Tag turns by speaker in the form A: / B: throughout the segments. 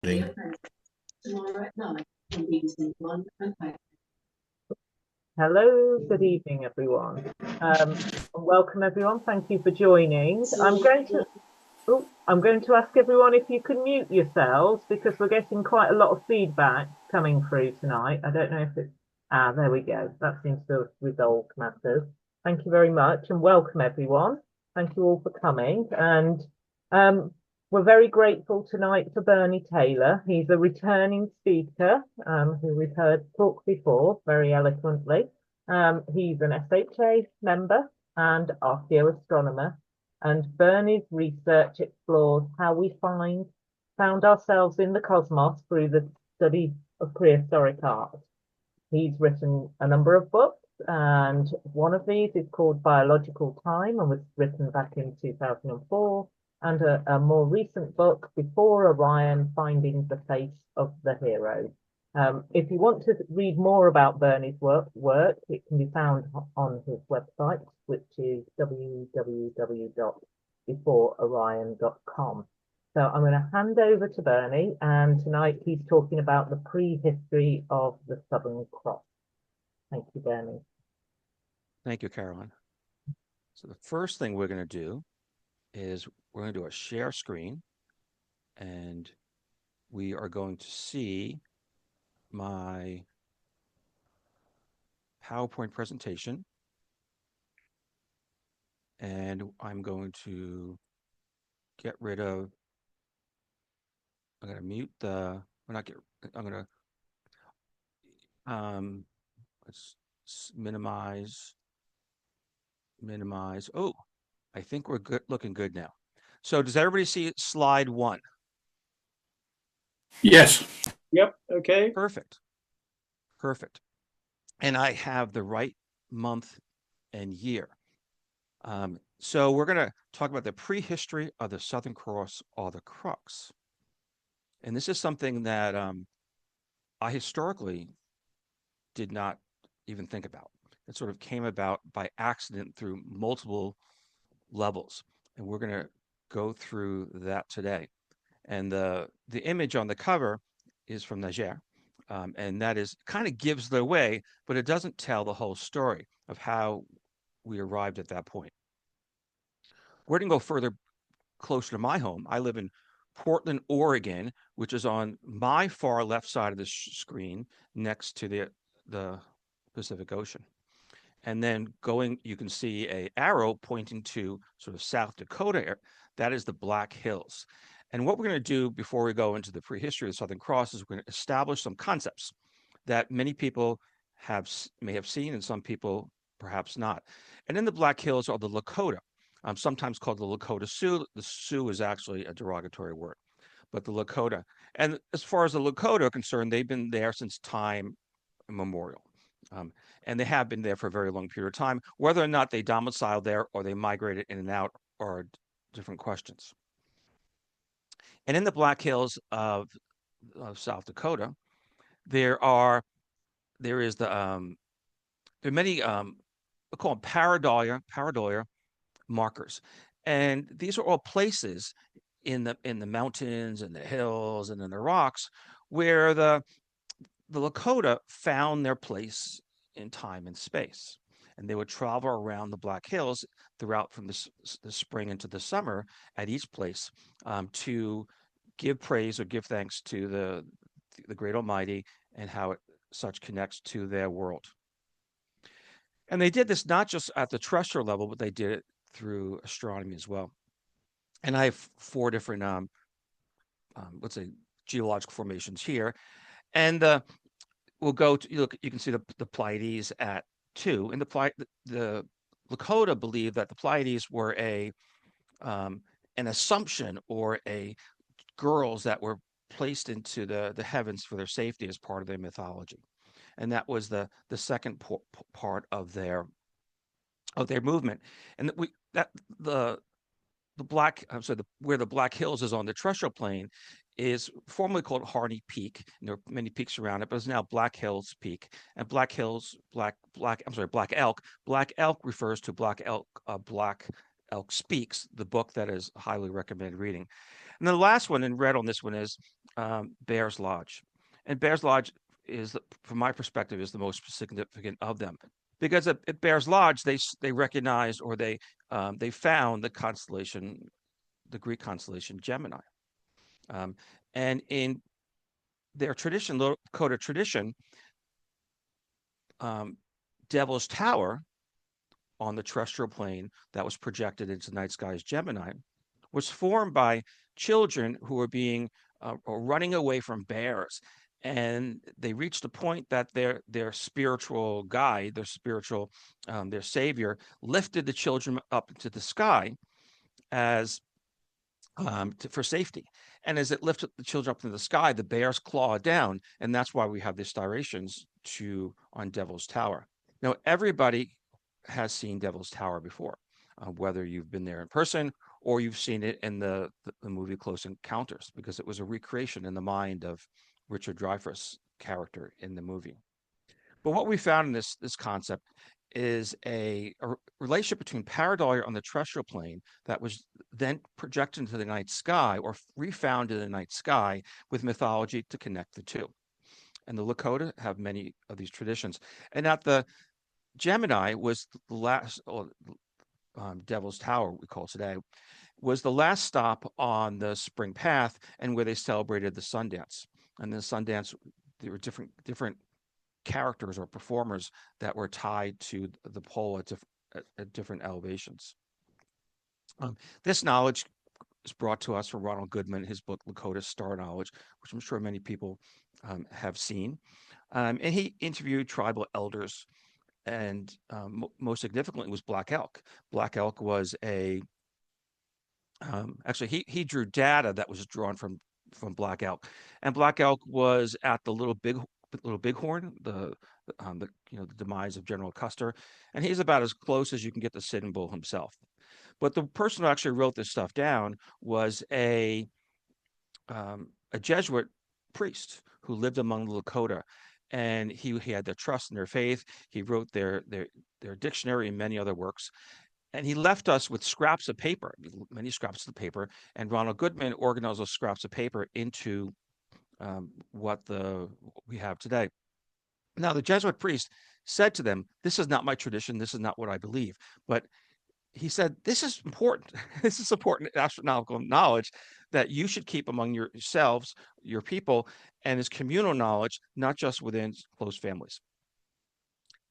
A: Thing.
B: Hello, good evening, everyone. And welcome, everyone. Thank you for joining. I'm going to ask everyone if you can mute yourselves because we're getting quite a lot of feedback coming through tonight. I don't know if it's there we go. That seems to have resolved matters. Thank you very much and welcome, everyone. Thank you all for coming. And um, we're very grateful tonight for Bernie Taylor. He's a returning speaker who we've heard talk before very eloquently. He's an SHA member and archaeoastronomer, and Bernie's research explores how we found ourselves in the cosmos through the study of prehistoric art. He's written a number of books, and one of these is called Biological Time and was written back in 2004, and a more recent book, Before Orion, Finding the Face of the Hero. If you want to read more about Bernie's work, it can be found on his website, which is www.beforeorion.com. So I'm going to hand over to Bernie, and tonight he's talking about the prehistory of the Southern Cross. Thank you, Bernie.
C: Thank you, Caroline. So the first thing we're going to do is we're going to do a share screen, and we are going to see my PowerPoint presentation. And I'm going to get rid of, I'm going to mute the, we're not get, I'm going to, let's minimize. Oh, I think we're good, looking good now. So does everybody see slide 1?
A: Yes.
D: Yep. Okay.
C: Perfect. Perfect. And I have the right month and year. So we're going to talk about the prehistory of the Southern Cross or the crux. And this is something that I historically did not even think about. It sort of came about by accident through multiple levels. And we're going to go through that today. And the image on the cover is from Niger. And that is kind of gives the way, but it doesn't tell the whole story of how we arrived at that point. We're going to go further closer to my home. I live in Portland, Oregon, which is on my far left side of the screen next to the Pacific Ocean. And then going, you can see a arrow pointing to sort of South Dakota. That is the Black Hills. And what we're going to do before we go into the prehistory of the Southern Cross is we're going to establish some concepts that many people may have seen and some people perhaps not. And in the Black Hills are the Lakota, sometimes called the Lakota Sioux. The Sioux is actually a derogatory word, but the Lakota. And as far as the Lakota are concerned, they've been there since time immemorial. And they have been there for a very long period of time. Whether or not they domiciled there or they migrated in and out are different questions. And in the Black Hills of South Dakota, there are many we call them pareidolia markers, and these are all places in the mountains and the hills and in the rocks where the Lakota found their place in time and space. And they would travel around the Black Hills throughout from the spring into the summer at each place to give praise or give thanks to the great Almighty and how it such connects to their world. And they did this not just at the terrestrial level, but they did it through astronomy as well. And I have 4 different, let's say, geological formations here. And we'll go to, look, you can see the Pleiades at 2. And the Lakota believed that the Pleiades were an assumption or girls that were placed into the heavens for their safety as part of their mythology. And that was the second part of their movement. And where the Black Hills is on the terrestrial plane is formerly called Harney Peak. And there are many peaks around it, but it's now Black Hills Peak. And Black Elk. Black Elk refers to Black Elk Speaks, the book that is highly recommended reading. And the last one in red on this one is Bear's Lodge. And Bear's Lodge is, from my perspective, is the most significant of them, because at Bear's Lodge they recognized, or they found the Greek constellation Gemini. Um, and in their tradition, Lakota tradition, um, Devil's Tower on the terrestrial plane that was projected into the night sky as Gemini was formed by children who were being or running away from bears, and they reached a point that their spiritual guide, their savior, lifted the children up into the sky as for safety. And as it lifted the children up into the sky, the bears claw down, and that's why we have the striations on Devil's Tower. Now, everybody has seen Devil's Tower before, whether you've been there in person or you've seen it in the movie Close Encounters, because it was a recreation in the mind of Richard Dreyfuss' character in the movie. But what we found in this concept is a relationship between pareidolia on the terrestrial plane that was then projected into the night sky, or refound in the night sky, with mythology to connect the two. And the Lakota have many of these traditions. And at the Gemini was the last, Devil's Tower, we call it today, was the last stop on the spring path, and where they celebrated the Sundance. And the Sundance, there were different characters or performers that were tied to the pole at different elevations. This knowledge is brought to us from Ronald Goodman, his book Lakota Star Knowledge, which I'm sure many people have seen. And he interviewed tribal elders, and most significantly was Black Elk. Black Elk was actually he drew data that was drawn from Black Elk, and Black Elk was at the Little Bighorn, the demise of General Custer, and he's about as close as you can get to Sitting Bull himself. But the person who actually wrote this stuff down was a Jesuit priest who lived among the Lakota, and he had their trust and their faith. He wrote their dictionary and many other works, and he left us with scraps of paper, many scraps of paper. And Ronald Goodman organized those scraps of paper into what we have today. Now, the Jesuit priest said to them, "This is not my tradition. This is not what I believe." But he said, "This is important. This is important astronomical knowledge that you should keep among yourselves, your people, and is communal knowledge, not just within close families."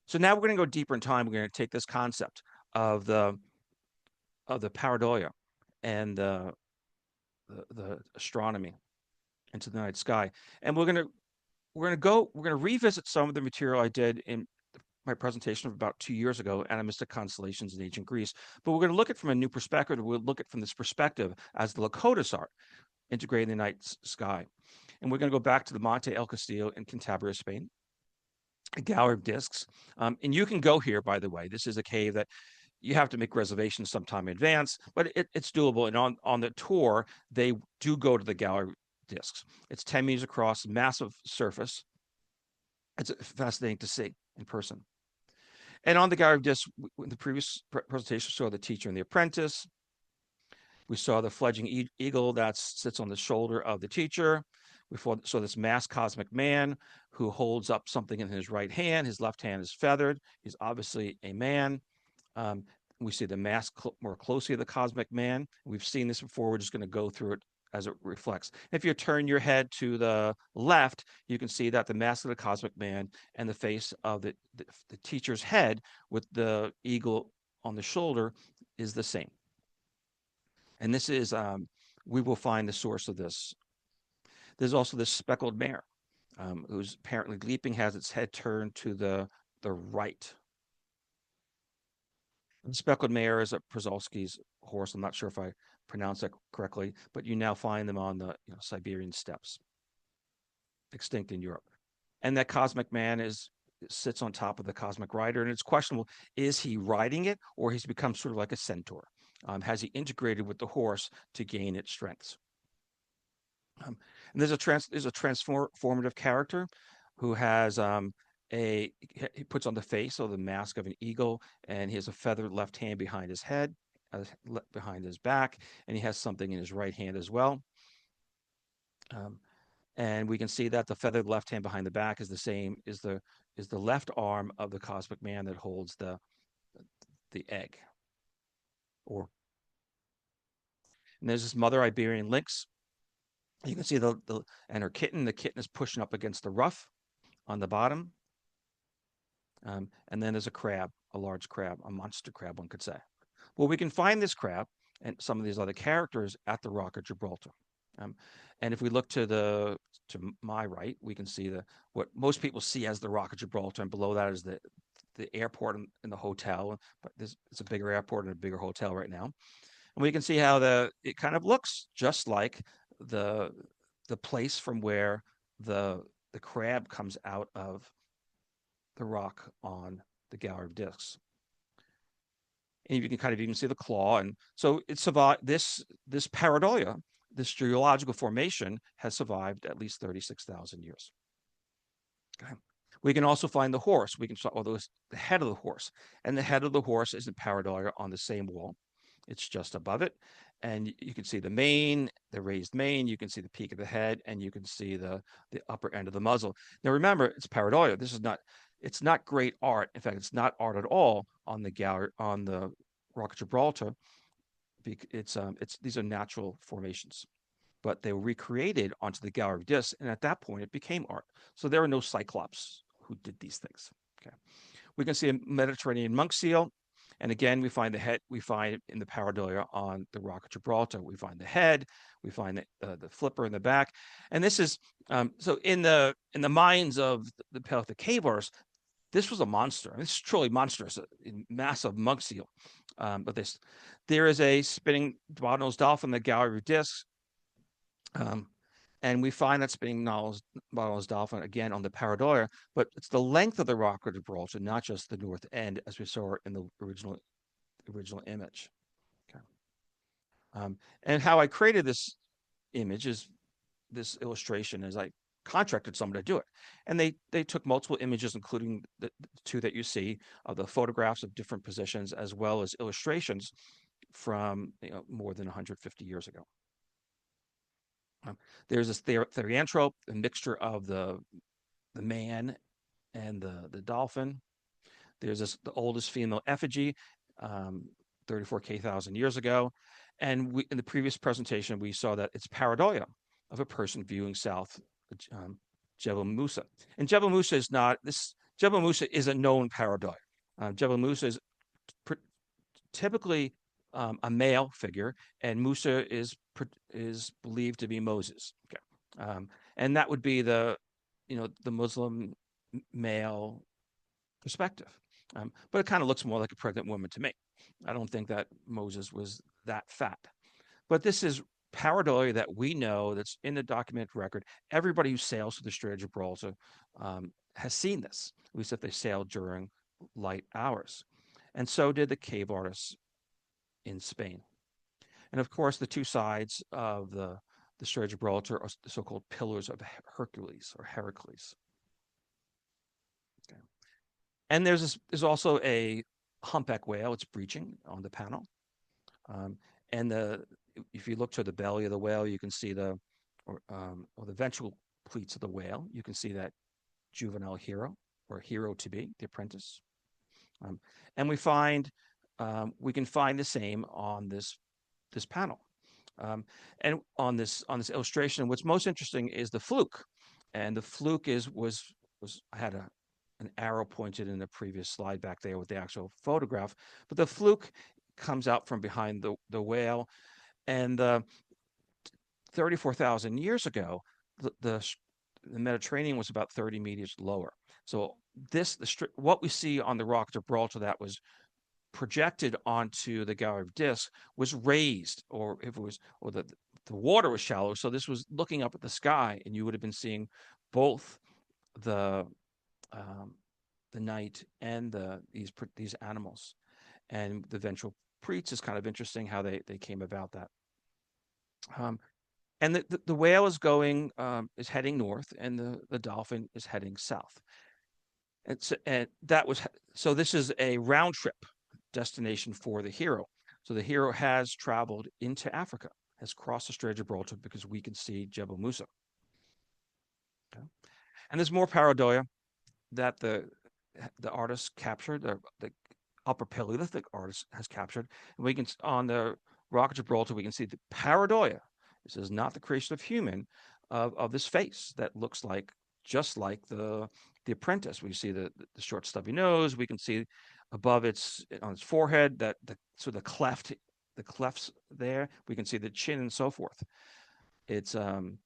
C: So now we're going to go deeper in time. We're going to take this concept of the pareidolia and the astronomy into the night sky, and we're going to revisit some of the material I did in my presentation of about 2 years ago, Animistic Constellations in Ancient Greece. But we're going to look at it from a new perspective. We'll look at it from this perspective as the Lakotas are integrating the night sky. And we're going to go back to the Monte El Castillo in Cantabria, Spain, a gallery of discs. And you can go here, by the way. This is a cave that you have to make reservations sometime in advance, but it's doable. And on the tour, they do go to the gallery discs. It's 10 meters across, massive surface. It's fascinating to see in person. And on the gallery disc, in the previous presentation, saw the teacher and the apprentice. We saw the fledgling eagle that sits on the shoulder of the teacher. We saw this masked cosmic man who holds up something in his right hand. His left hand is feathered. He's obviously a man. Um, we see the mask more closely of the cosmic man. We've seen this before. We're just going to go through it as it reflects. If you turn your head to the left, you can see that the mask of the cosmic man and the face of the teacher's head with the eagle on the shoulder is the same. And this is, we will find the source of this. There's also this speckled mare, who's apparently leaping, has its head turned to the right. The speckled mare is a Przewalski's horse. I'm not sure if I pronounced that correctly, but you now find them on the Siberian steppes, extinct in Europe. And that cosmic man sits on top of the cosmic rider, and it's questionable: is he riding it, or he's become sort of like a centaur? Has he integrated with the horse to gain its strengths? And there's a transformative character who has he puts on the face or the mask of an eagle, and he has a feathered left hand behind his head, behind his back, and he has something in his right hand as well. Um, and we can see that the feathered left hand behind the back is the same is the left arm of the cosmic man that holds the egg. Or and there's this mother Iberian lynx. You can see the and her kitten. The kitten is pushing up against the ruff on the bottom. And then there's a crab, a large crab, a monster crab, one could say. Well, we can find this crab and some of these other characters at the Rock of Gibraltar. Um, and if we look to my right, we can see the what most people see as the Rock of Gibraltar, and below that is the airport and the hotel. But it's a bigger airport and a bigger hotel right now. And we can see how it kind of looks just like the the place from where the the crab comes out of the rock on the Gallery of Discs. And you can kind of even see the claw. And so it survived this pareidolia, this geological formation has survived at least 36,000 years. Okay. We can also find the horse. We can saw the head of the horse, and the head of the horse is in pareidolia on the same wall. It's just above it, and you can see the mane, the raised mane. You can see the peak of the head, and you can see the upper end of the muzzle. Now remember, it's pareidolia. This is not it's not great art. In fact, it's not art at all on the gallery on the Rock of Gibraltar. It's these are natural formations, but they were recreated onto the Gallery of Discs, and at that point, it became art. So there are no Cyclops who did these things. Okay, we can see a Mediterranean monk seal, and again, we find the head. We find in the pareidolia on the Rock of Gibraltar. We find the head. We find the flipper in the back, and this is so in the minds of the Paleolithic cave artists, this was a monster. I mean, it's truly monstrous, a massive monk seal. But there is a spinning bottlenose dolphin in the Gallery of Discs. Um, and we find that spinning bottlenose dolphin again on the pareidolia, but it's the length of the rock of Gibraltar, not just the north end, as we saw in the original image. Okay. And how I created this image is this illustration as I contracted someone to do it. And they took multiple images, including the two that you see of the photographs of different positions, as well as illustrations from more than 150 years ago. There's this therianthrope, a mixture of the man and the dolphin. There's the oldest female effigy, 34,000 years ago. And in the previous presentation, we saw that it's pareidolia of a person viewing south Jebel Musa. And Jebel Musa is not this. Jebel Musa is a known pareidolia. Jebel Musa is typically a male figure, and Musa is believed to be Moses. Okay. And that would be the Muslim male perspective. But it kind of looks more like a pregnant woman to me. I don't think that Moses was that fat. But this is pareidolia that we know that's in the documented record. Everybody who sails to the Strait of Gibraltar has seen this, at least if they sailed during light hours. And so did the cave artists in Spain. And of course, the two sides of the Strait of Gibraltar are the so-called pillars of Hercules or Heracles. Okay. And there's also a humpback whale. It's breaching on the panel. And if you look to the belly of the whale, you can see or the ventral pleats of the whale. You can see that juvenile hero or hero to be, the apprentice. And we can find the same on this panel. And on this illustration, what's most interesting is the fluke. And the fluke was I had an arrow pointed in the previous slide back there with the actual photograph, but the fluke comes out from behind the whale. And 34,000 years ago, the Mediterranean was about 30 meters lower. So what we see on the Rock of Gibraltar that was projected onto the Gallery of Discs was raised, or if it was, or the water was shallow. So this was looking up at the sky, and you would have been seeing both the night and these animals. And the ventral preats is kind of interesting how they came about that. And the whale is heading north, and the dolphin is heading south. And so this is a round trip destination for the hero. So the hero has traveled into Africa, has crossed the Strait of Gibraltar because we can see Jebel Musa. Okay? And there's more pareidolia that the artist captured, the Upper Paleolithic artist has captured. And we can on the Rock of Gibraltar, we can see the pareidolia. This is not the creation of human of this face that looks like just like the apprentice. We see the short stubby nose. We can see above its on its forehead that the clefts there. We can see the chin and so forth. It's um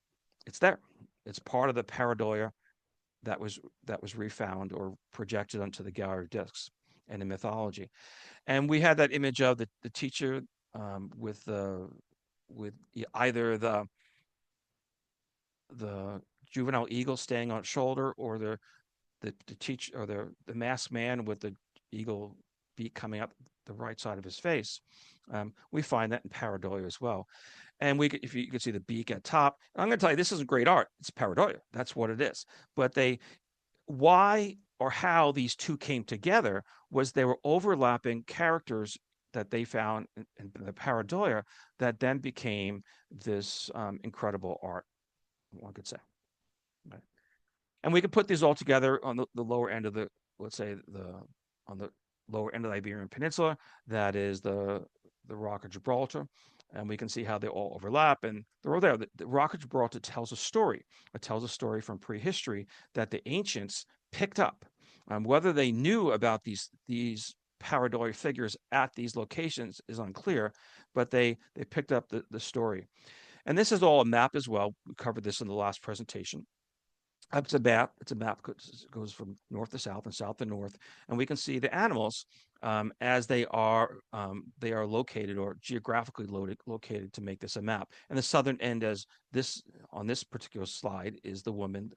C: it's there. It's part of the pareidolia that was refound or projected onto the gallery of discs and in mythology. And we had that image of the teacher with either the juvenile eagle staying on its shoulder, or the teacher, or the masked man with the eagle beak coming up the right side of his face. We find that in pareidolia as well. And if you can see the beak at top, I'm going to tell you, this isn't great art. It's pareidolia. That's what it is. But why or how these two came together was they were overlapping characters that they found in the pareidolia that then became this incredible art, one could say. Right? And we could put these all together on the lower end of let's say on the lower end of the Iberian Peninsula, that is the Rock of Gibraltar, and we can see how they all overlap, and they're all there. The Rock of Gibraltar tells a story. It tells a story from prehistory that the ancients picked up. Whether they knew about these pareidolia figures at these locations is unclear, but they picked up the story. And this is all a map as well. We covered this in the last presentation. It's a map. It's a map goes from north to south and south to north, and we can see the animals as they are located or geographically located to make this a map. And the southern end, as this on this particular slide, is the woman,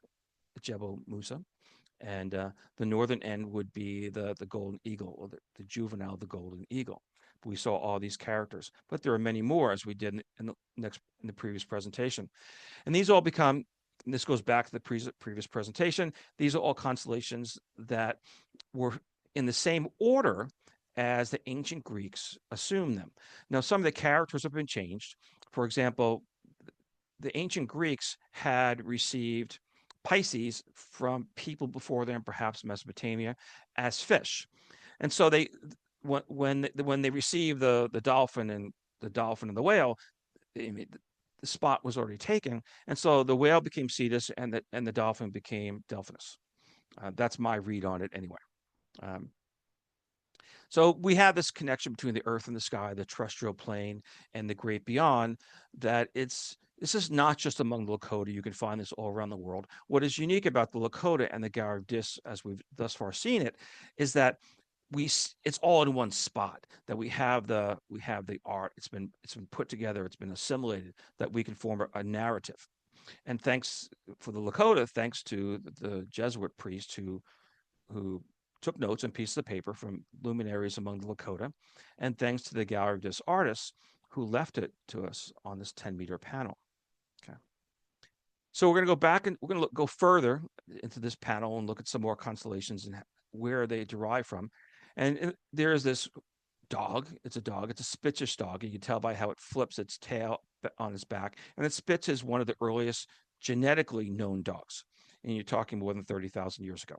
C: Jebel Musa, and the northern end would be the golden eagle, or the juvenile, the golden eagle. We saw all these characters, but there are many more, as we did in the previous presentation. And these all become, and this goes back to the previous presentation, these are all constellations that were in the same order as the ancient Greeks assumed them. Now, some of the characters have been changed. For example, the ancient Greeks had received Pisces from people before them, perhaps Mesopotamia, as fish. And so when they received the dolphin and the whale, the spot was already taken, and so the whale became Cetus, and the dolphin became Delphinus. That's my read on it, anyway. Um, so we have this connection between the earth and the sky, the terrestrial plane, and the great beyond. This is not just among the Lakota. You can find this all around the world. What is unique about the Lakota and the Gallery of Dis, as we've thus far seen it, is that it's all in one spot, that we have the art. It's been put together, it's been assimilated, that we can form a narrative. And thanks for the Lakota, thanks to the Jesuit priest who took notes on pieces of paper from luminaries among the Lakota, and thanks to the Gallery of Dis artists who left it to us on this 10-meter panel. Okay. So we're going to go back, and we're going to go further into this panel and look at some more constellations and where they derive from. And there is this dog. It's a dog. It's a Spitzish dog. You can tell by how it flips its tail on its back. And Spitz is one of the earliest genetically known dogs. And you're talking more than 30,000 years ago.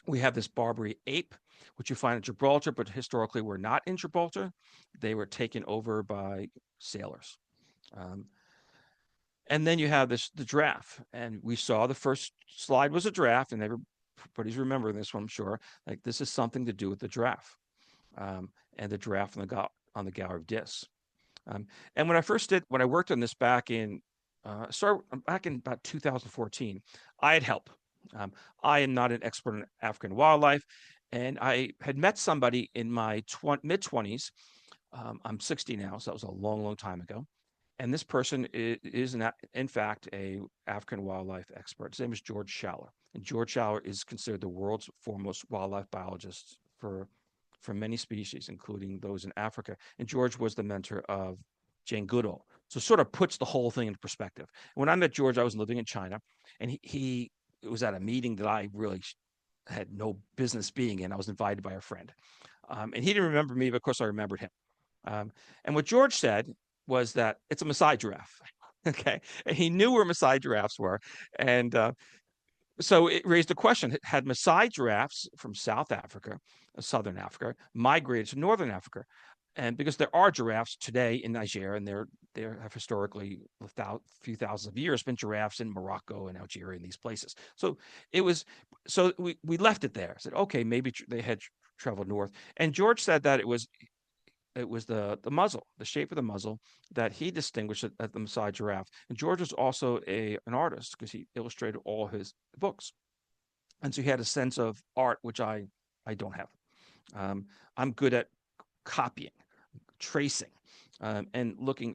C: We have this Barbary ape, which you find in Gibraltar, but historically were not in Gibraltar. They were taken over by sailors. And then you have the giraffe. And we saw the first slide was a giraffe, and everybody's remembering this one, I'm sure. Like, this is something to do with the giraffe, and the giraffe on the Gallery of Dis. And when I worked on this back in about 2014, I had help. I am not an expert in African wildlife, and I had met somebody in my mid-20s. I'm 60 now, so that was a long, long time ago. And this person is in fact a African wildlife expert. His name is George Schaller, and George Schaller is considered the world's foremost wildlife biologist for many species, including those in Africa. And George was the mentor of Jane Goodall, so sort of puts the whole thing into perspective. And when I met George, I was living in China, and he was at a meeting that I really had no business being in. I was invited by a friend, and he didn't remember me, but of course I remembered him. And what George said was that it's a Maasai giraffe. Okay, and he knew where Maasai giraffes were, and so it raised a question: had Maasai giraffes from South Africa, Southern Africa, migrated to Northern Africa? And because there are giraffes today in Nigeria, and there have historically, a few thousands of years, been giraffes in Morocco and Algeria and these places. So it was, so we left it there. Said, okay, maybe they had traveled north. And George said that it was the muzzle, the shape of the muzzle, that he distinguished at the Maasai giraffe. And George was also an artist because he illustrated all his books, and so he had a sense of art which I don't have. Um, I'm good at copying, tracing, and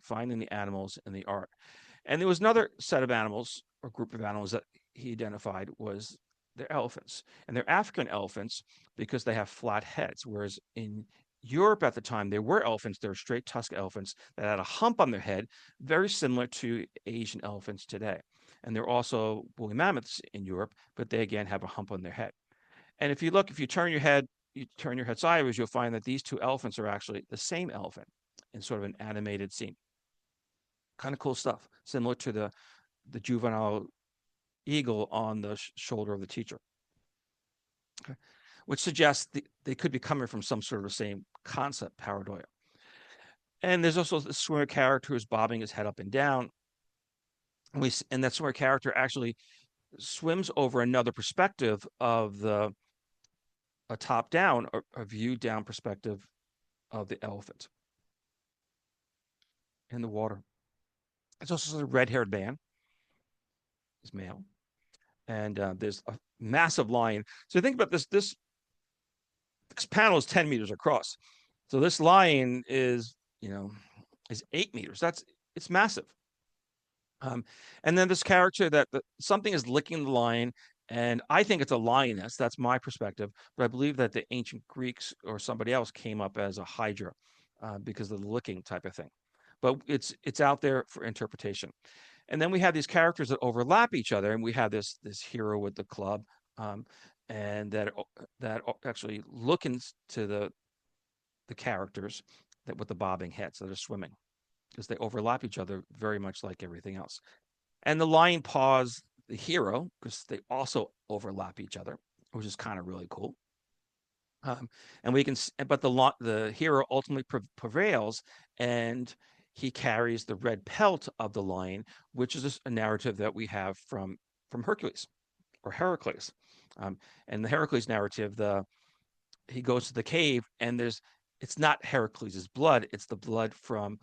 C: finding the animals in the art. And there was another set of animals or group of animals that he identified was they're elephants. And they're African elephants because they have flat heads, whereas in Europe at the time, there were elephants, they were straight tusk elephants that had a hump on their head, very similar to Asian elephants today. And there are also woolly mammoths in Europe, but they again have a hump on their head. And if you turn your head sideways, you'll find that these two elephants are actually the same elephant in sort of an animated scene. Kind of cool stuff, similar to the juvenile eagle on the shoulder of the teacher, okay, which suggests they could be coming from some sort of the same concept, pareidoia. And there's also the swimmer character who's bobbing his head up and down. And that swimmer character actually swims over another perspective of a top down or a view down perspective of the elephant in the water. There's also a red haired man, he's male, and there's a massive lion. So think about this panel is 10 meters across. So this lion is 8 meters. It's massive. And then this character something is licking the lion, and I think it's a lioness. That's my perspective, but I believe that the ancient Greeks or somebody else came up as a hydra because of the licking type of thing. But it's out there for interpretation. And then we have these characters that overlap each other, and we have this hero with the club, um, and that actually look into the characters that with the bobbing heads that are swimming because they overlap each other very much like everything else. And the lion paws the hero because they also overlap each other, which is kind of really cool. And we can, but the hero ultimately prevails, and he carries the red pelt of the lion, which is a narrative that we have from Hercules or Heracles. And the Heracles narrative, he goes to the cave, and it's not Heracles' blood; it's the blood from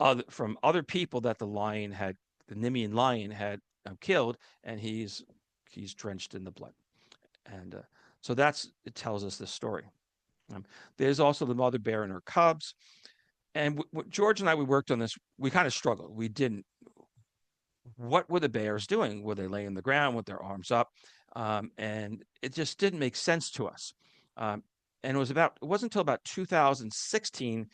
C: other people that the Nemean lion had killed, and he's drenched in the blood. And so it tells us this story. Um, there's also the mother bear and her cubs. And George and I, we worked on this. We kind of struggled. We didn't. What were the bears doing? Were they laying on the ground with their arms up? And it just didn't make sense to us. Um, and it wasn't until about 2016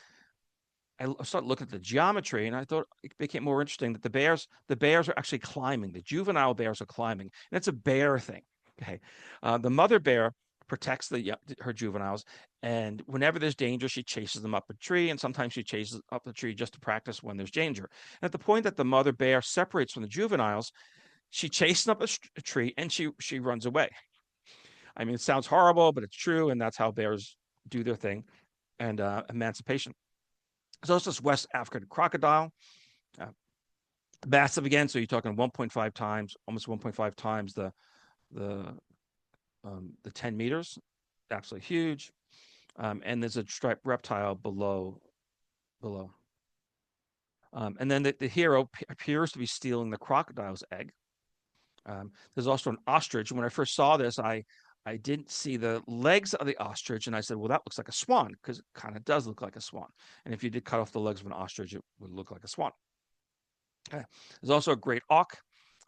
C: I started looking at the geometry, and I thought it became more interesting that the bears are actually climbing. The juvenile bears are climbing, and it's a bear thing. Okay, the mother bear protects her juveniles, and whenever there's danger, she chases them up a tree, and sometimes she chases up the tree just to practice when there's danger. And at the point that the mother bear separates from the juveniles, she chases up a tree and she runs away. I mean, it sounds horrible, but it's true, and that's how bears do their thing. And emancipation. So it's this West African crocodile, uh, massive again. So you're talking 1.5 times, almost 1.5 times the the 10 meters, absolutely huge. And there's a striped reptile below. And then the hero appears to be stealing the crocodile's egg. There's also an ostrich. When I first saw this, I didn't see the legs of the ostrich, and I said, "Well, that looks like a swan because it kind of does look like a swan." And if you did cut off the legs of an ostrich, it would look like a swan. Okay. There's also a great auk,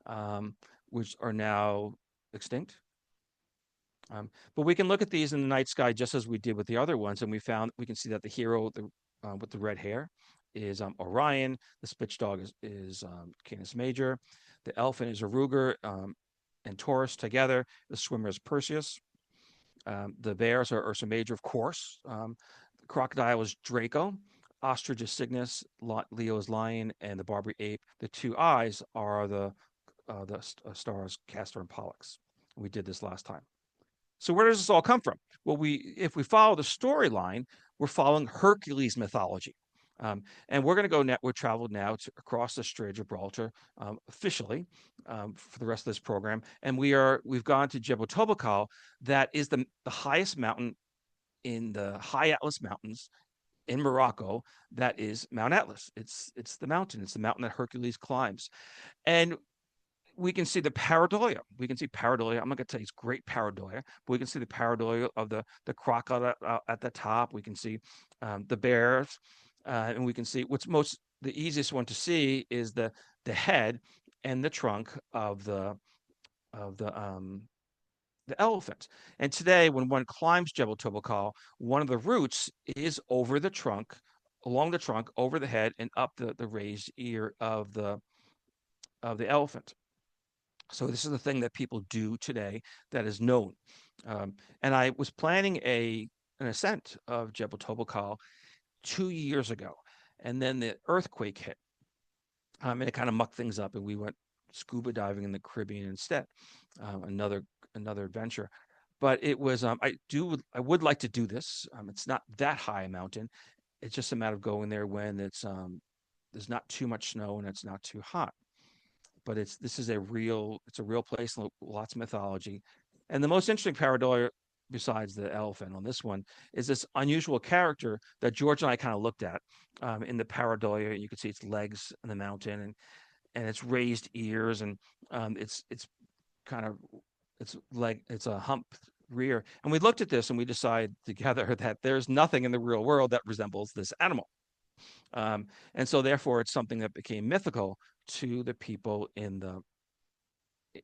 C: um, which are now extinct. But we can look at these in the night sky just as we did with the other ones, and we can see that the hero with the red hair is Orion. The spitch dog is Canis Major. The elephant is Aruger and Taurus together. The swimmer is Perseus. The bears are Ursa Major, of course. The crocodile is Draco. ostriches cygnus, Leo's lion, and the Barbary ape. The two eyes are the stars Castor and Pollux. We did this last time. So where does this all come from? Well, if we follow the storyline, we're following Hercules mythology. And we're going to go now, we're traveled now across the Strait of Gibraltar officially for the rest of this program. And we've gone to Jebel Tobakal, that is the highest mountain in the High Atlas Mountains in Morocco. That is Mount Atlas. It's the mountain. It's the mountain that Hercules climbs. And we can see the pareidolia. We can see pareidolia. I'm not going to tell you it's great pareidolia, but we can see the pareidolia of the crocodile at the top. We can see the bears, and we can see the easiest one to see is the head and the trunk of the elephant. And today, when one climbs Jebel Tobakal, one of the routes is over the trunk, along the trunk, over the head, and up the raised ear of the elephant. So this is the thing that people do today that is known. And I was planning an ascent of Jebel Tobakal 2 years ago, and then the earthquake hit, and it kind of mucked things up, and we went scuba diving in the Caribbean instead. Another adventure, but it was I would like to do this. It's not that high a mountain. It's just a matter of going there when there's not too much snow and it's not too hot. But this is it's a real place, lots of mythology. And the most interesting pareidolia, besides the elephant on this one, is this unusual character that George and I kind of looked at in the pareidolia. You can see its legs in the mountain, and its raised ears, and it's kind of it's a hump rear. And we looked at this and we decided together that there's nothing in the real world that resembles this animal. And so therefore it's something that became mythical to the people in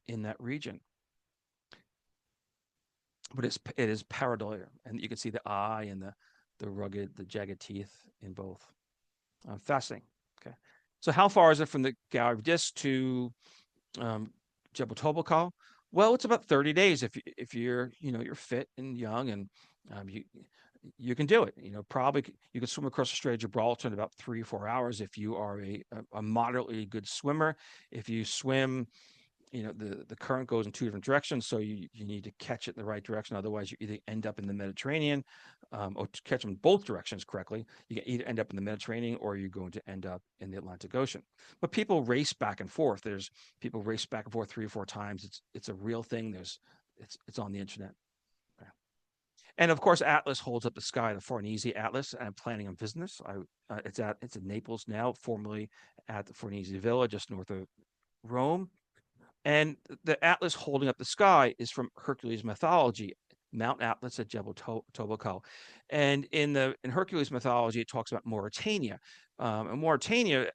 C: that region. But it is pareidolia, and you can see the eye and the jagged teeth in both. Fascinating. Okay, so how far is it from the Gallery of Disc to um, Jebel Tobakal? Well, it's about 30 days if you're fit and young, and you can do it. Probably you can swim across the Strait of Gibraltar in about 3 or 4 hours if you are a moderately good swimmer. If you swim, the current goes in two different directions, so you need to catch it in the right direction. Otherwise, you either end up in the Mediterranean, or to catch them in both directions correctly, you can either end up in the Mediterranean or you're going to end up in the Atlantic Ocean. But people race back and forth. There's people race back and forth 3 or 4 times. It's a real thing. It's on the internet. Okay. And of course, Atlas holds up the sky, the Farnese Atlas. And I'm planning on visiting this. It's in Naples now, formerly at the Farnese Villa, just north of Rome. And the Atlas holding up the sky is from Hercules mythology, Mount Atlas at Jebel Tobakal. And in Hercules mythology, it talks about Mauritania. And Mauritania,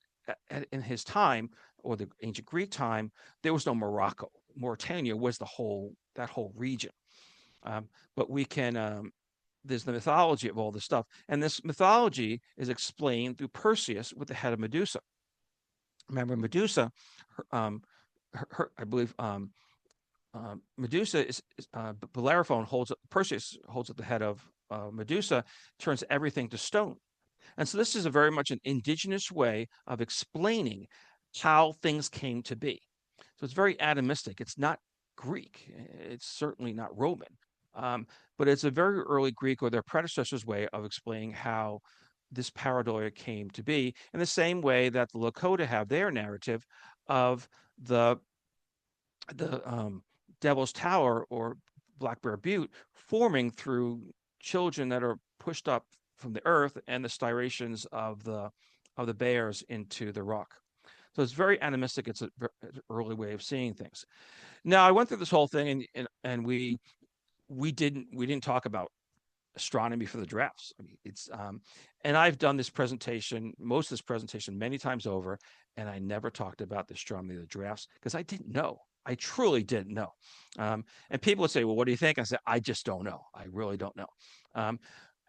C: in his time, or the ancient Greek time, there was no Morocco. Mauritania was that whole region. But there's the mythology of all this stuff. And this mythology is explained through Perseus with the head of Medusa. Remember, Medusa, I believe Medusa is Bellerophon Perseus holds up the head of Medusa, turns everything to stone. And so this is a very much an indigenous way of explaining how things came to be. So it's very atomistic. It's not Greek. It's certainly not Roman. But it's a very early Greek or their predecessors' way of explaining how this pareidolia came to be, in the same way that the Lakota have their narrative of the Devil's Tower or Black Bear Butte forming through children that are pushed up from the earth and the striations of the bears into the rock. So it's very animistic. It's an early way of seeing things. Now I went through this whole thing, and we didn't talk about astronomy for the drafts. I mean, and I've done most of this presentation many times over, and I never talked about the astronomy of the drafts because I didn't know. I truly didn't know. And people would say, "Well, what do you think?" I said, "I just don't know. I really don't know."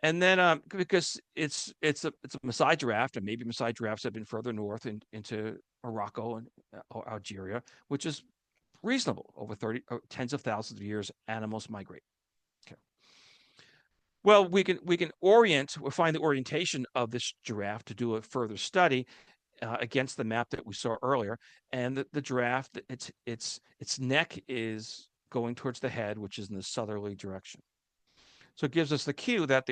C: And then because it's a Maasai giraffe, and maybe Maasai giraffes have been further north into Morocco and Algeria, which is reasonable. Over tens of thousands of years, animals migrate. Okay. Well, we can orient, we'll find the orientation of this giraffe to do a further study against the map that we saw earlier. And the giraffe, its neck is going towards the head, which is in the southerly direction. So it gives us the cue that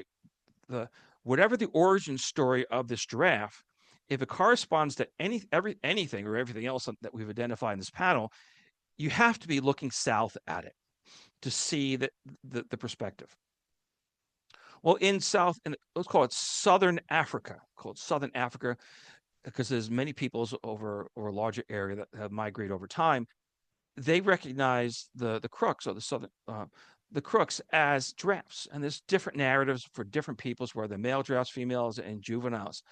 C: the whatever the origin story of this giraffe, if it corresponds to anything or everything else that we've identified in this panel, you have to be looking south at it to see the perspective. Well, let's call it Southern Africa, called Southern Africa, because there's many peoples over a larger area that have migrated over time. They recognize the crooks or the crooks as giraffes, and there's different narratives for different peoples where the male giraffes, females, and juveniles.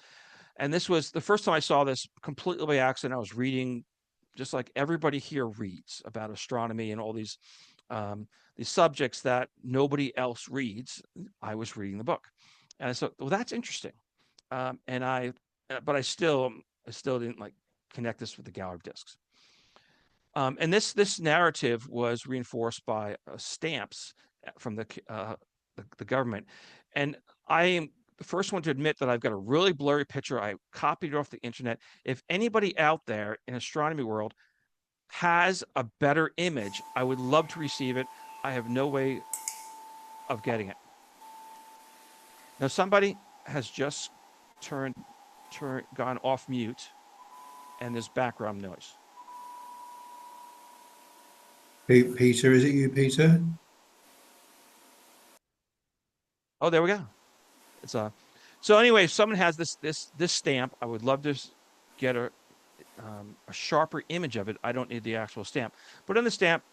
C: And this was the first time I saw this completely by accident. I was reading, just like everybody here reads about astronomy and all these subjects that nobody else reads. I was reading the book, and I thought, well, that's interesting. And but I still didn't like connect this with the gallery of discs. And this narrative was reinforced by stamps from the government, and I am the first one to admit that I've got a really blurry picture. I copied it off the internet. If anybody out there in astronomy world has a better image, I would love to receive it. I have no way of getting it. Now somebody has just turned gone off mute, and there's background noise.
A: Peter, is it you, Peter?
C: Oh, there we go. It's so anyway, if someone has this stamp, I would love to get a sharper image of it. I don't need the actual stamp, but on the stamp,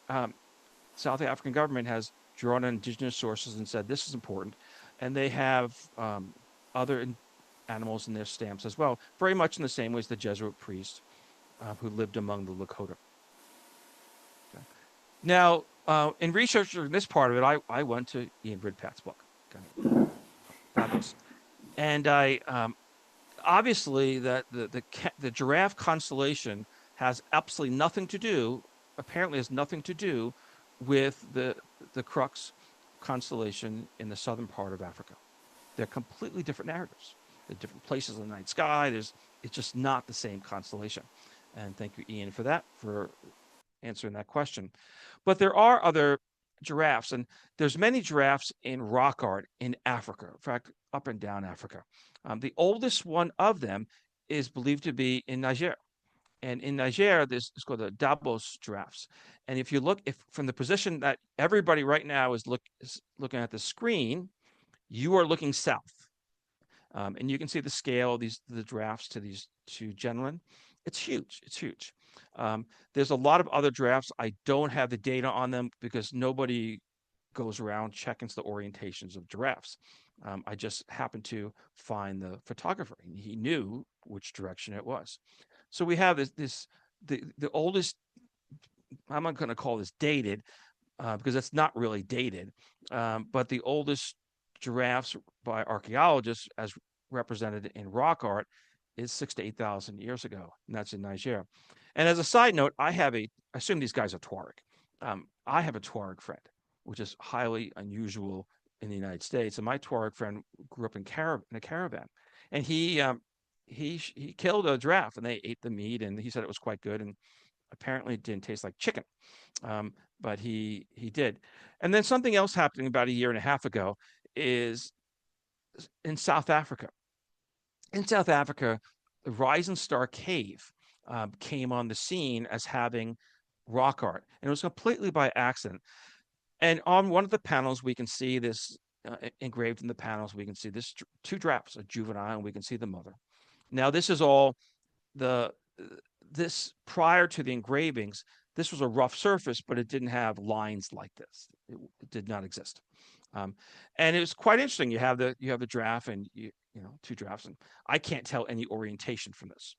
C: South African government has drawn on indigenous sources and said this is important, and they have other animals in their stamps as well, very much in the same way as the Jesuit priest who lived among the Lakota. Okay. Now, in researching this part of it, I went to Ian Ridpath's book. Okay. Fabulous. And I obviously that the giraffe constellation has absolutely nothing to do, apparently has nothing to do with the crux constellation in the southern part of Africa. They're completely different narratives. They're different places in the night sky. It's just not the same constellation. And thank you, Ian, for that, for answering that question. But there are other giraffes, and there's many giraffes in rock art in Africa. In fact, up and down Africa. The oldest one of them is believed to be in Niger. And in Niger, this is called the Dabos giraffes. And if you look, if from the position that everybody right now is looking at the screen, you are looking south. And you can see the scale of the giraffes to these two gentlemen. It's huge. It's huge. There's a lot of other giraffes. I don't have the data on them because nobody goes around checking the orientations of giraffes. I just happened to find the photographer. He knew which direction it was. So we have the oldest. I'm not going to call this dated because it's not really dated, but the oldest giraffes by archaeologists, as represented in rock art, is 6 to 8,000 years ago, and that's in Niger. And as a side note, I assume these guys are Tuareg. I have a Tuareg friend, which is highly unusual in the United States. And my Tuareg friend grew up in a caravan, and he killed a giraffe, and they ate the meat, and he said it was quite good, and apparently it didn't taste like chicken, but he did. And then something else happening about a year and a half ago is in South Africa. In South Africa, the Rising Star Cave came on the scene as having rock art, and it was completely by accident. And on one of the panels, we can see this engraved in the panels. We can see this two giraffes, a juvenile, and we can see the mother. Now, this is all the this prior to the engravings. This was a rough surface, but it didn't have lines like this. It did not exist. And it was quite interesting. You have the giraffe and two giraffes, and I can't tell any orientation from this.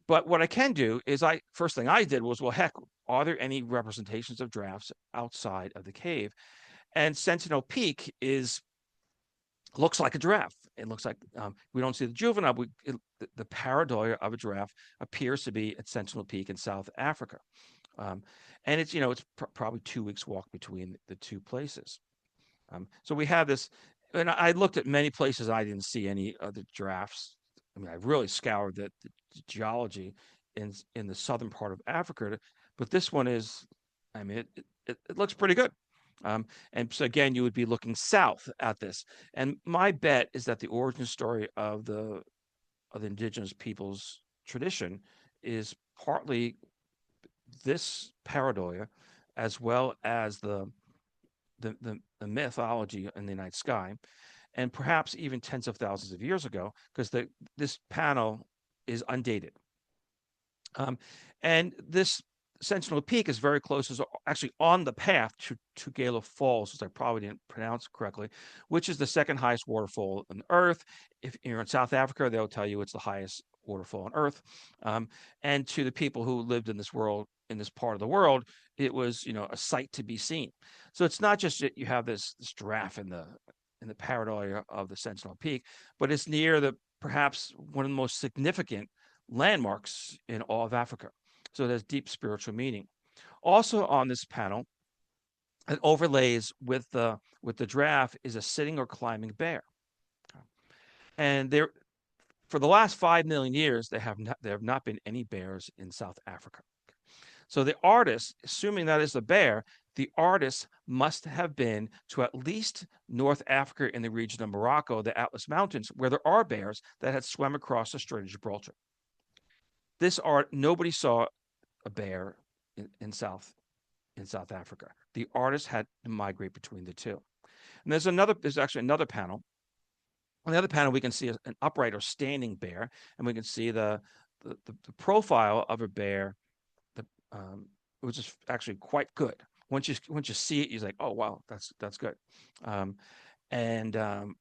C: But what I can do is first thing I did was, well, heck, are there any representations of giraffes outside of the cave? And Sentinel Peak looks like a giraffe. It looks like we don't see the juvenile. The pareidolia of a giraffe appears to be at Sentinel Peak in South Africa, and it's probably 2 weeks walk between the two places. So we have this, and I looked at many places. I didn't see any other giraffes. I mean, I really scoured the geology in the southern part of Africa, but this one is, I mean, it looks pretty good. And so again, you would be looking south at this. And my bet is that the origin story of the indigenous people's tradition is partly this pareidolia, as well as the mythology in the night sky, and perhaps even tens of thousands of years ago, because this panel is undated. And this Sentinel Peak is very close, is actually on the path to Gala Falls, which I probably didn't pronounce correctly, which is the second highest waterfall on Earth. If you're in South Africa, they'll tell you it's the highest waterfall on Earth. And to the people who lived in this world, in this part of the world, it was, a sight to be seen. So it's not just that you have this giraffe in the pareidolia of the Sentinel Peak, but it's near perhaps one of the most significant landmarks in all of Africa. So it has deep spiritual meaning. Also on this panel, it overlays with the giraffe is a sitting or climbing bear. And there, for the last 5 million years, there have not been any bears in South Africa. So the artist, assuming that is a bear, the artist must have been to at least North Africa in the region of Morocco, the Atlas Mountains, where there are bears that had swum across the Strait of Gibraltar. This art, nobody saw a bear in South Africa. The artist had to migrate between the two. And there's actually another panel. On the other panel, we can see an upright or standing bear, and we can see the profile of a bear, which is actually quite good. Once you see it, you're like, oh wow, that's good. And on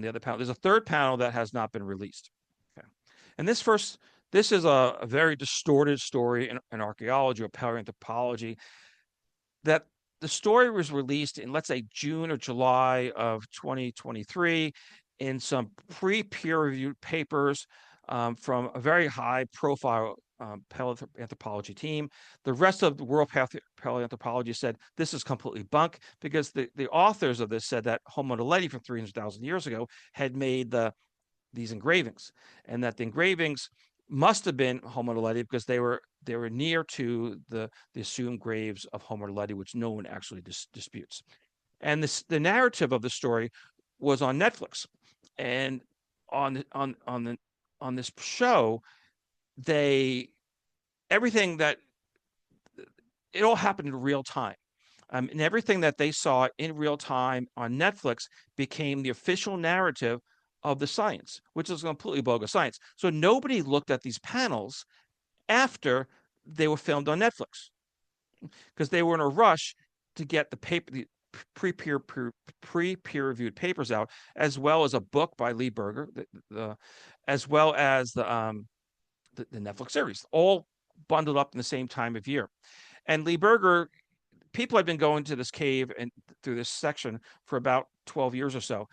C: the other panel, there's a third panel that has not been released. Okay. And this is a very distorted story in archaeology or paleoanthropology, that the story was released in, let's say, June or July of 2023 in some pre-peer-reviewed papers from a very high-profile paleoanthropology team. The rest of the world paleoanthropology said this is completely bunk, because the authors of this said that Homo naledi from 300,000 years ago had made these engravings, and that the engravings must have been Homo naledi because they were near to the assumed graves of Homo naledi, which no one actually disputes. And the narrative of the story was on Netflix, and on this show, everything that it all happened in real time. And everything that they saw in real time on Netflix became the official narrative of the science, which is completely bogus science. So nobody looked at these panels after they were filmed on Netflix, because they were in a rush to get the pre-peer reviewed papers out, as well as a book by Lee Berger, as well as the Netflix series, all bundled up in the same time of year. And Lee Berger, people had been going to this cave and through this section for about 12 years or so.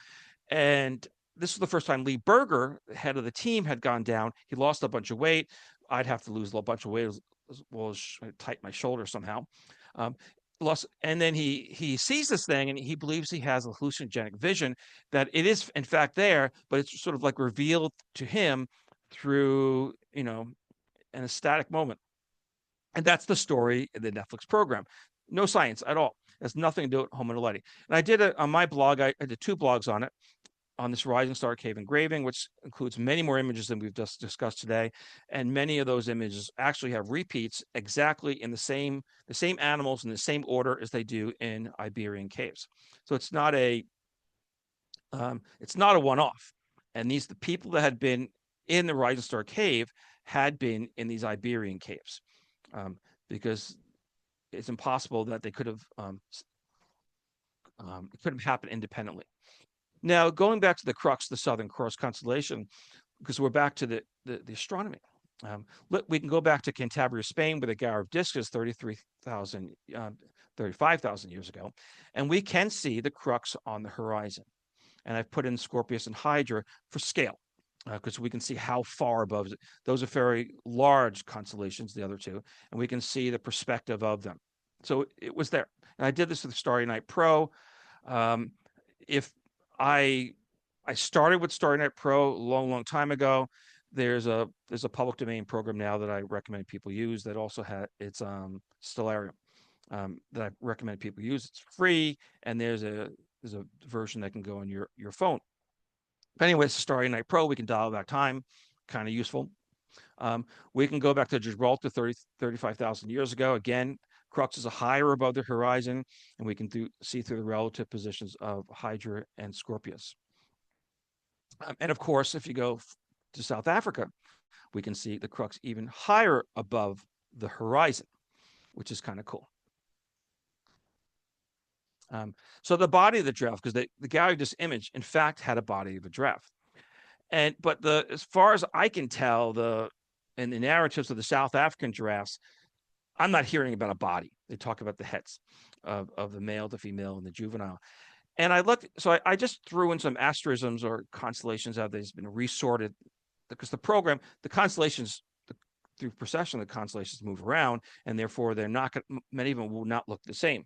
C: And this was the first time Lee Berger, the head of the team, had gone down. He lost a bunch of weight. I'd have to lose a bunch of weight as well as tighten my shoulder somehow. And then he sees this thing, and he believes he has a hallucinogenic vision, that it is in fact there, but it's sort of like revealed to him through, an ecstatic moment. And that's the story in the Netflix program. No science at all. It has nothing to do with Homo naledi. And I did it on my blog. I did 2 blogs on it, on this Rising Star Cave engraving, which includes many more images than we've just discussed today. And many of those images actually have repeats exactly in the same animals in the same order as they do in Iberian caves. So it's not a one-off. And the people that had been in the Rising Star Cave had been in these Iberian caves, because it's impossible that they could have it couldn't happen independently. Now, going back to the crux, the Southern Cross constellation, because we're back to the astronomy. We can go back to Cantabria, Spain, where the Gyre of Discus 35,000 years ago, and we can see the crux on the horizon. And I've put in Scorpius and Hydra for scale, because we can see how far above it. Those are very large constellations, the other two, and we can see the perspective of them. So it was there. And I did this with Starry Night Pro. If I started with StarNet Pro a long time ago. There's a public domain program now that I recommend people use that also it's Stellarium that I recommend people use. It's free, and there's a version that can go on your phone. But anyways, StarNet Pro, we can dial back time, kind of useful. We can go back to Gibraltar 35,000 years ago. Again, Crux is higher above the horizon, and we can see through the relative positions of Hydra and Scorpius. And of course, if you go to South Africa, we can see the Crux even higher above the horizon, which is kind of cool. So the body of the giraffe, because the gallery of this image, in fact, had a body of a giraffe. But as far as I can tell, in the narratives of the South African giraffes, I'm not hearing about a body. They talk about the heads of the male, the female, and the juvenile. And I looked, so I just threw in some asterisms or constellations that has been resorted, because the constellations, through precession, the constellations move around, and therefore they're not, many of them will not look the same.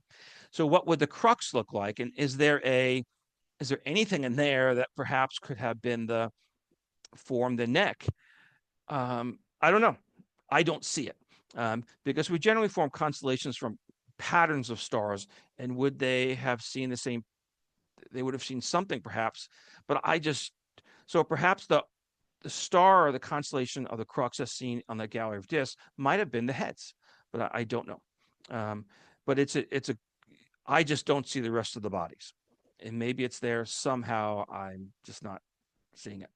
C: So what would the Crux look like? And is there anything in there that perhaps could have been formed the neck? I don't know. I don't see it, because we generally form constellations from patterns of stars, and would they have seen the same? They would have seen something perhaps, but so perhaps the star or the constellation of the Crux as seen on the gallery of discs might have been the heads, but I don't know. But I just don't see the rest of the bodies, and maybe it's there somehow. I'm just not seeing it,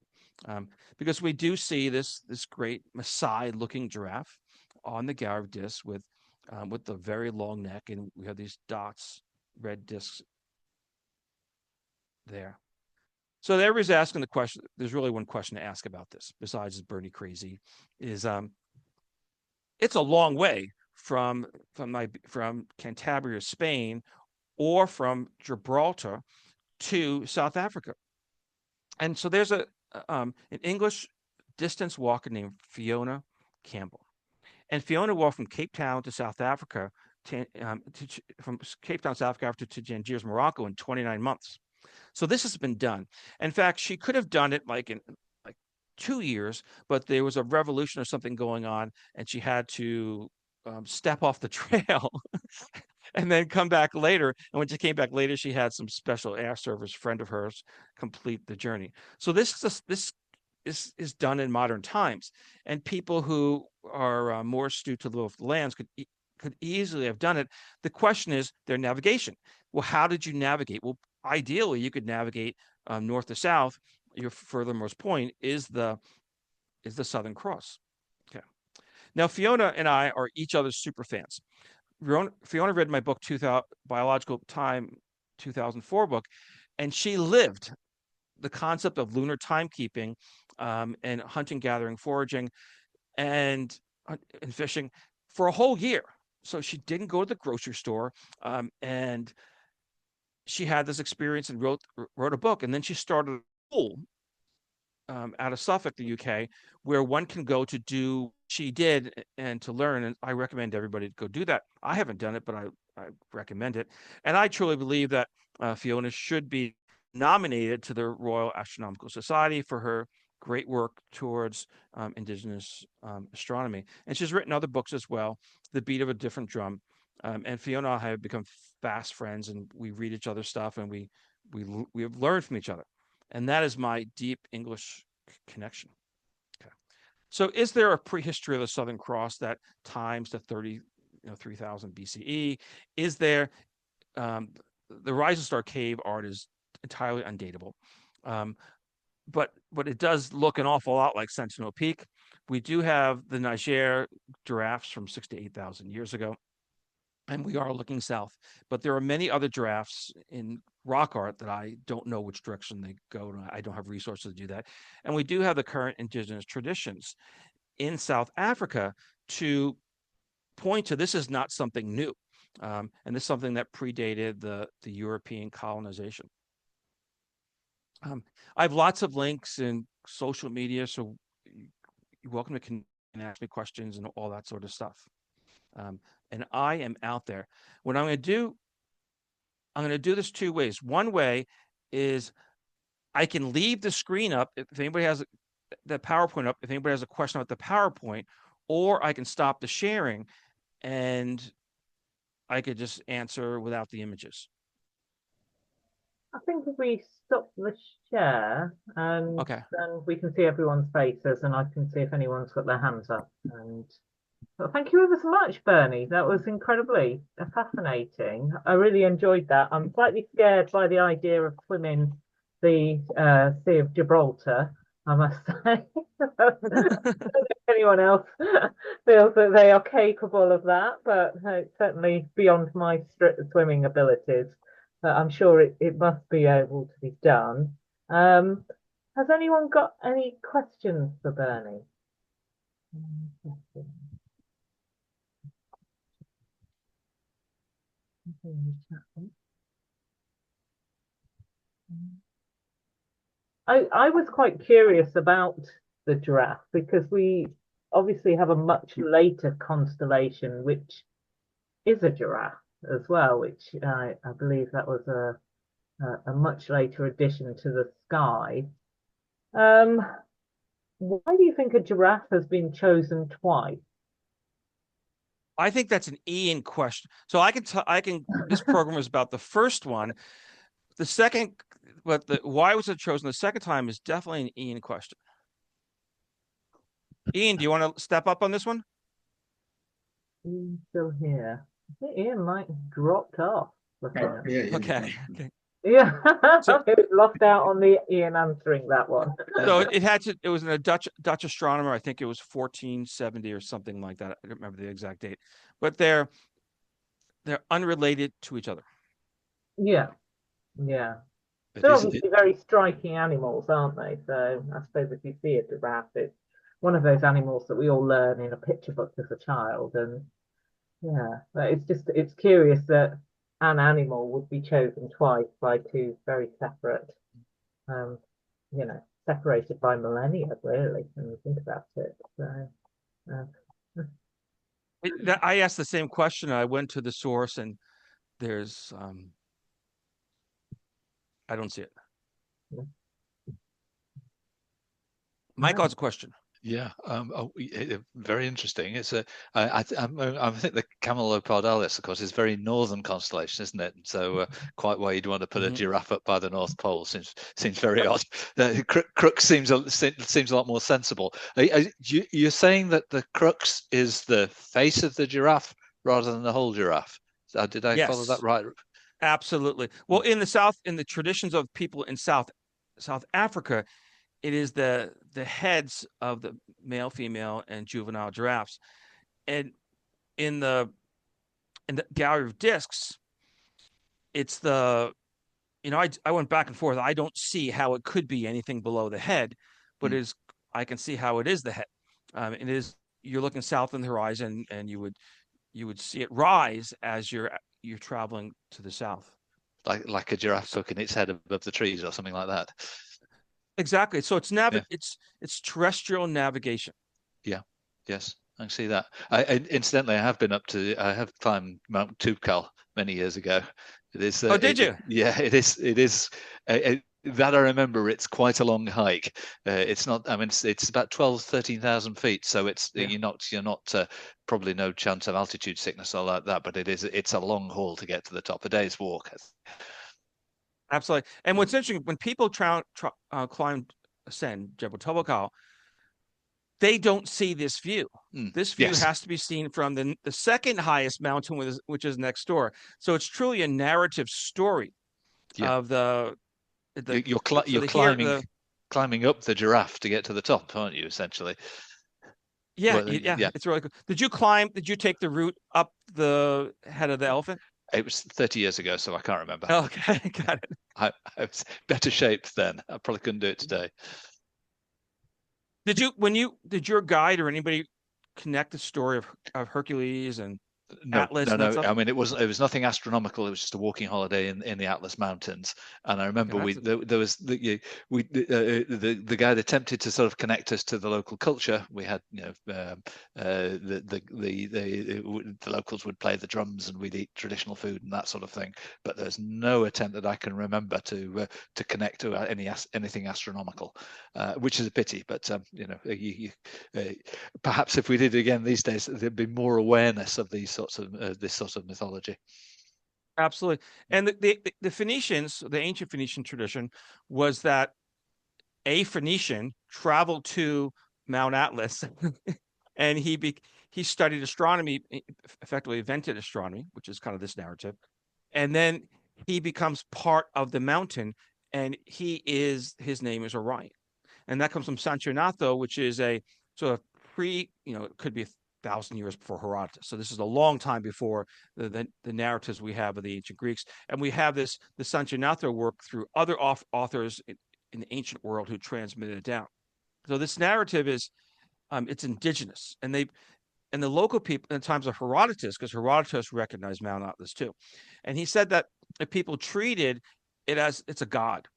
C: because we do see this great Maasai-looking giraffe on the gallery of discs with the very long neck, and we have these dots, red discs there. So everybody's asking the question. There's really one question to ask about this, besides is Bernie crazy? Is it's a long way from Cantabria, Spain, or from Gibraltar to South Africa. And so there's an English distance walker named Fiona Campbell, and Fiona walked from Cape Town to South Africa, from Cape Town, South Africa, to Tangiers, Morocco, in 29 months. So this has been done. In fact, she could have done it in 2 years, but there was a revolution or something going on, and she had to step off the trail and then come back later. And when she came back later, she had some special air service friend of hers complete the journey. So this is done in modern times, and people who are more astute to the lands could easily have done it. The question is their navigation. Well, how did you navigate? Well, ideally, you could navigate north to south. Your furthermost point is the Southern Cross. Okay. Now, Fiona and I are each other's super fans. Fiona read my book, Biological Time 2004 book, and she lived the concept of lunar timekeeping, and hunting, gathering, foraging, and fishing for a whole year. So she didn't go to the grocery store, and she had this experience and wrote a book. And then she started a school out of Suffolk, the UK, where one can go to do she did and to learn. And I recommend everybody to go do that. I haven't done it, but I recommend it. And I truly believe that Fiona should be nominated to the Royal Astronomical Society for her great work towards indigenous astronomy. And she's written other books as well, The Beat of a Different Drum. And Fiona and I have become fast friends, and we read each other's stuff, and we have learned from each other. And that is my deep English connection. Okay. So is there a prehistory of the Southern Cross that times to 3,000 BCE? Is there, the Rising Star Cave art is entirely undateable. But it does look an awful lot like Sentinel Peak. We do have the Niger giraffes from 6,000 to 8,000 years ago, and we are looking south. But there are many other giraffes in rock art that I don't know which direction they go, and I don't have resources to do that. And we do have the current indigenous traditions in South Africa to point to this is not something new. And this is something that predated the European colonization. I have lots of links in social media, so you're welcome to ask me questions and all that sort of stuff. And I am out there. What I'm going to do I'm going to do this two ways. One way is I can leave the screen up if anybody has the PowerPoint up, if anybody has a question about the PowerPoint, or I can stop the sharing and I could just answer without the images.
B: I think if we stop the share and
C: Okay.
B: then we can see everyone's faces and I can see if anyone's got their hands up. And well, thank you ever so much, Bernie. That was incredibly fascinating. I really enjoyed that. I'm slightly scared by the idea of swimming the Sea of Gibraltar, I must say. I don't know if anyone else feels that they are capable of that, but it's certainly beyond my swimming abilities. But I'm sure it must be able to be done. Has anyone got any questions for Bernie? I was quite curious about the giraffe because we obviously have a much later constellation, which is a giraffe as well, which I believe that was a much later addition to the sky. Um, why do you think a giraffe has been chosen twice?
C: I think that's an Ian question. So this program is about the first one. The second, but why was it chosen the second time is definitely an Ian question. Ian, do you want to step up on this one?
B: Ian's still here. I think Ian might have dropped off.
A: Oh, yeah.
C: Okay.
B: Yeah,
C: So,
B: he was lost out on the Ian answering that one.
C: so it was a Dutch astronomer. I think it was 1470 or something like that. I don't remember the exact date, but they're unrelated to each other.
B: Yeah, yeah.
D: It
B: They're
D: is.
B: obviously very striking animals, aren't they? So I suppose if you see a giraffe, it's one of those animals that we all learn in a picture book as a child. And yeah, but it's curious that an animal would be chosen twice by two very separate, um, separated by millennia, really, when you think about it. So, uh,
C: I asked the same question. I went to the source, and there's I don't see it. Michael has a question.
D: Yeah, very interesting. It's I think the Camelopardalis, of course, is very northern constellation, isn't it? And so quite why you'd want to put a giraffe up by the North Pole seems very odd. Crux seems a lot more sensible. You're saying that the crux is the face of the giraffe rather than the whole giraffe. Did I follow that right?
C: Absolutely. Well, in the traditions of people in South Africa, it is the heads of the male, female, and juvenile giraffes. And in the gallery of discs, it's I went back and forth. I don't see how it could be anything below the head, but I can see how it is the head. It is, you're looking south on the horizon, and you would see it rise as you're traveling to the south.
D: Like a giraffe cooking its head above the trees or something like that.
C: Exactly. So it's it's terrestrial navigation.
D: Yeah. Yes, I can see that. Incidentally, I have climbed Mount Toubkal many years ago. It is.
C: Oh, did you?
D: Yeah, it is. It is. That I remember. It's quite a long hike. It's not. I mean, it's about 13,000 feet. So you're not probably no chance of altitude sickness or like that. But it's a long haul to get to the top. A day's walk.
C: Absolutely. And what's interesting, when people ascend Jebel Tobakal, they don't see this view. This view has to be seen from the second highest mountain, which is next door. So it's truly a narrative story of
D: you're climbing up the giraffe to get to the top, aren't you? Essentially.
C: Yeah, it's really cool. Did you take the route up the head of the elephant?
D: It was 30 years ago, so I can't remember.
C: Okay, got it.
D: I was better shape then. I probably couldn't do it today.
C: Did your guide or anybody connect the story of Hercules and
D: No,
C: Atlas
D: no,
C: and that
D: no.
C: stuff?
D: I mean, it was nothing astronomical. It was just a walking holiday in the Atlas Mountains. And I remember there was the guy that attempted to sort of connect us to the local culture. We had, the locals would play the drums and we'd eat traditional food and that sort of thing. But there's no attempt that I can remember to connect to anything astronomical, which is a pity. But perhaps if we did it again these days, there'd be more awareness of these sorts of this sort of mythology.
C: Absolutely. And the Phoenicians, the ancient Phoenician tradition was that a Phoenician traveled to Mount Atlas and he studied astronomy, effectively invented astronomy, which is kind of this narrative. And then he becomes part of the mountain, and his name is Orion. And that comes from Sanchionato, which is a sort of it could be 1,000 years before Herodotus. So this is a long time before the narratives we have of the ancient Greeks. And we have the Sanchionato work through other authors in the ancient world who transmitted it down. So this narrative is it's indigenous, and the local people in times of Herodotus, because Herodotus recognized Mount Atlas too, and he said that if people treated it as it's a god,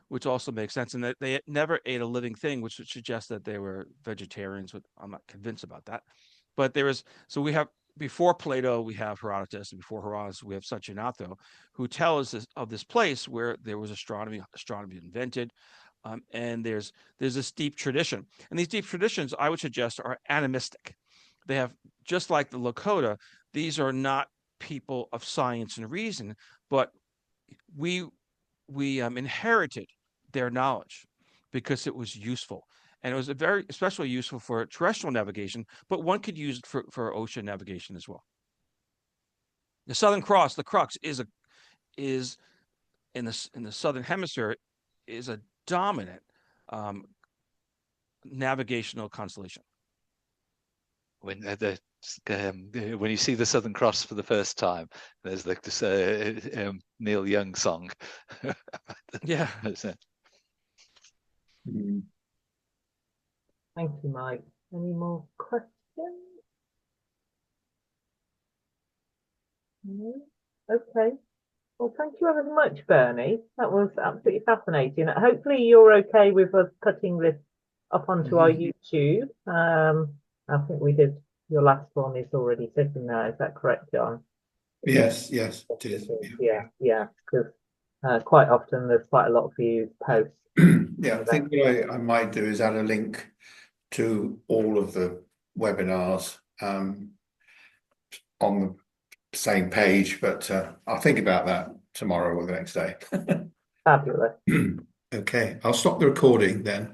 C: which also makes sense, and that they never ate a living thing, which would suggest that they were vegetarians. I'm not convinced about that, but we have before Plato, we have Herodotus, and before Herodotus, we have Sanchionato, who tell us of this place where there was astronomy invented, and there's this deep tradition, and these deep traditions, I would suggest, are animistic. They have, just like the Lakota, these are not people of science and reason, but we inherited their knowledge because it was useful, and it was especially useful for terrestrial navigation, but one could use it for ocean navigation as well. The Southern Cross, the crux, is in the southern hemisphere, is a dominant navigational constellation.
D: When you see the Southern Cross for the first time, there's like this Neil Young song.
C: Yeah.
B: Thank you, Mike. Any more questions? No? Okay. Well, thank you ever so much, Bernie. That was absolutely fascinating. Hopefully you're okay with us putting this up onto our YouTube. I think we did, your last one is already sitting there. Is that correct, John?
A: Yes, it is.
B: Yeah, because quite often there's quite a lot of views posts.
A: Yeah, I think what I might do is add a link to all of the webinars on the same page, but I'll think about that tomorrow or the next day.
B: Fabulous.
A: Okay, I'll stop the recording then.